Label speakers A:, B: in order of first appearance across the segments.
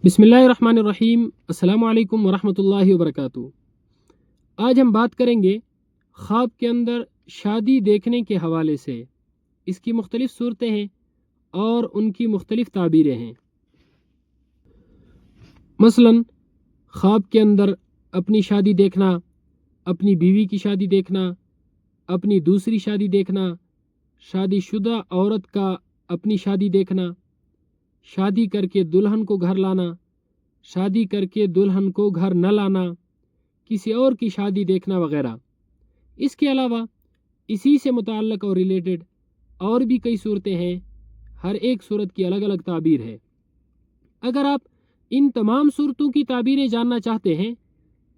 A: बिस्मिल्लाहिर्रहमानिर्रहीम। अस्सलाम वालेकुम वरहमतुल्लाहि वबरकातुहू। आज हम बात करेंगे ख्वाब के अंदर शादी देखने के हवाले से। इसकी मुख्तलिफ़ सूरतें हैं और उनकी मुख्तलिफ़ ताबीरें हैं। मसलन ख्वाब के अंदर अपनी शादी देखना, अपनी बीवी की शादी देखना, अपनी दूसरी शादी देखना, शादीशुदा औरत का अपनी शादी देखना, शादी करके दुल्हन को घर लाना, शादी करके दुल्हन को घर न लाना, किसी और की शादी देखना वगैरह। इसके अलावा इसी से मुताल्लिक़ और रिलेटेड और भी कई सूरतें हैं। हर एक सूरत की अलग अलग ताबीर है। अगर आप इन तमाम सूरतों की ताबीरें जानना चाहते हैं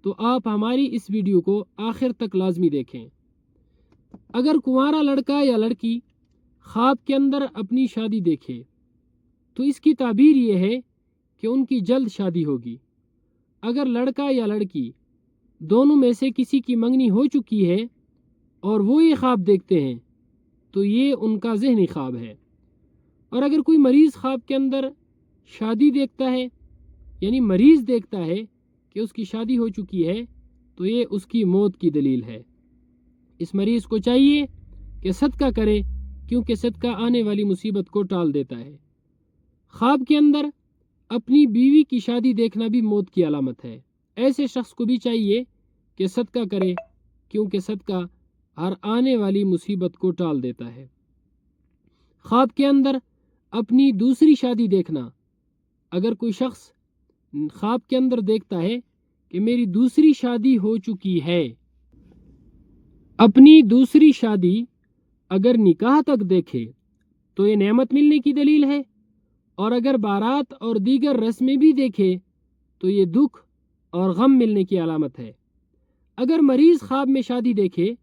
A: तो आप हमारी इस वीडियो को आखिर तक लाजमी देखें। अगर कुंवारा लड़का या लड़की ख्वाब के अंदर अपनी शादी देखे तो इसकी ताबीर ये है कि उनकी जल्द शादी होगी। अगर लड़का या लड़की दोनों में से किसी की मंगनी हो चुकी है और वो ये ख्वाब देखते हैं तो ये उनका ज़हनी ख्वाब है। और अगर कोई मरीज़ ख्वाब के अंदर शादी देखता है, यानी मरीज़ देखता है कि उसकी शादी हो चुकी है, तो ये उसकी मौत की दलील है। इस मरीज़ को चाहिए कि सदका करे, क्योंकि सदका आने वाली मुसीबत को टाल देता है। ख्वाब के अंदर अपनी बीवी की शादी देखना भी मौत की अलामत है। ऐसे शख्स को भी चाहिए कि सदका करे, क्योंकि सदका हर आने वाली मुसीबत को टाल देता है। ख्वाब के अंदर अपनी दूसरी शादी देखना, अगर कोई शख्स ख्वाब के अंदर देखता है कि मेरी दूसरी शादी हो चुकी है, अपनी दूसरी शादी अगर निकाह तक देखे तो ये नेमत मिलने की दलील है, और अगर बारात और दीगर रस्में भी देखे तो ये दुख और गम मिलने की अलामत है। अगर मरीज़ ख्वाब में शादी देखे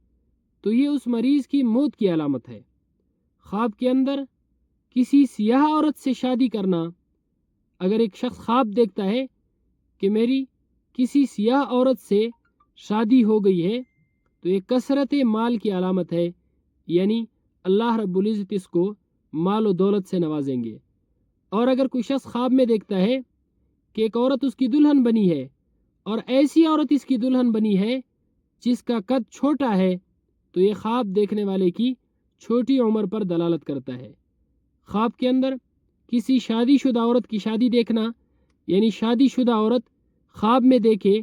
A: तो ये उस मरीज़ की मौत की अलामत है। ख्वाब के अंदर किसी सियाह औरत से शादी करना, अगर एक शख्स ख्वाब देखता है कि मेरी किसी सियाह औरत से शादी हो गई है तो ये कसरत माल की अलामत है, यानी अल्लाह रब्बुल इज़्ज़त इसको माल और दौलत से नवाजेंगे। और अगर कोई शख्स ख्वाब में देखता है कि एक औरत उसकी दुल्हन बनी है और ऐसी औरत इसकी दुल्हन बनी है जिसका कद छोटा है, तो ये ख्वाब देखने वाले की छोटी उम्र पर दलालत करता है। ख्वाब के अंदर किसी शादीशुदा औरत की शादी देखना, यानी शादीशुदा औरत ख्वाब में देखे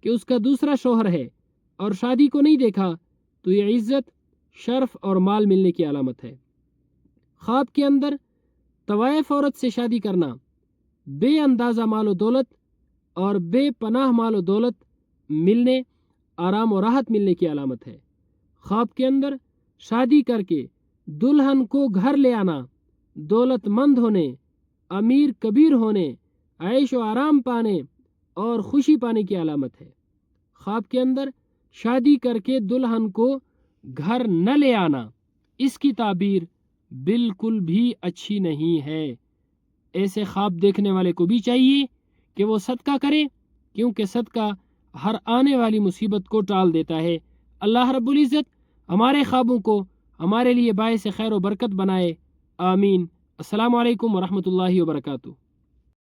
A: कि उसका दूसरा शौहर है और शादी को नहीं देखा, तो ये इज़्ज़त, शर्फ और माल मिलने की अलामत है। ख्वाब के अंदर तवाइफ औरत से शादी करना बे अंदाज़ा माल और दौलत और बेपनाह माल और दौलत मिलने, आराम और राहत मिलने की अलामत है। ख्वाब के अंदर शादी करके दुल्हन को घर ले आना दौलतमंद होने, अमीर कबीर होने, ऐश व आराम पाने और खुशी पाने की अलामत है। ख्वाब के अंदर शादी करके दुल्हन को घर न ले आना, इसकी ताबीर बिल्कुल भी अच्छी नहीं है। ऐसे ख्वाब देखने वाले को भी चाहिए कि वो सदका करे, क्योंकि सदका हर आने वाली मुसीबत को टाल देता है। अल्लाह रब्बुल इज़्ज़त हमारे ख्वाबों को हमारे लिए बाइस खैर व बरकत बनाए। आमीन। अस्सलामु अलैकुम वरहमतुल्लाहि वबरकातुहू।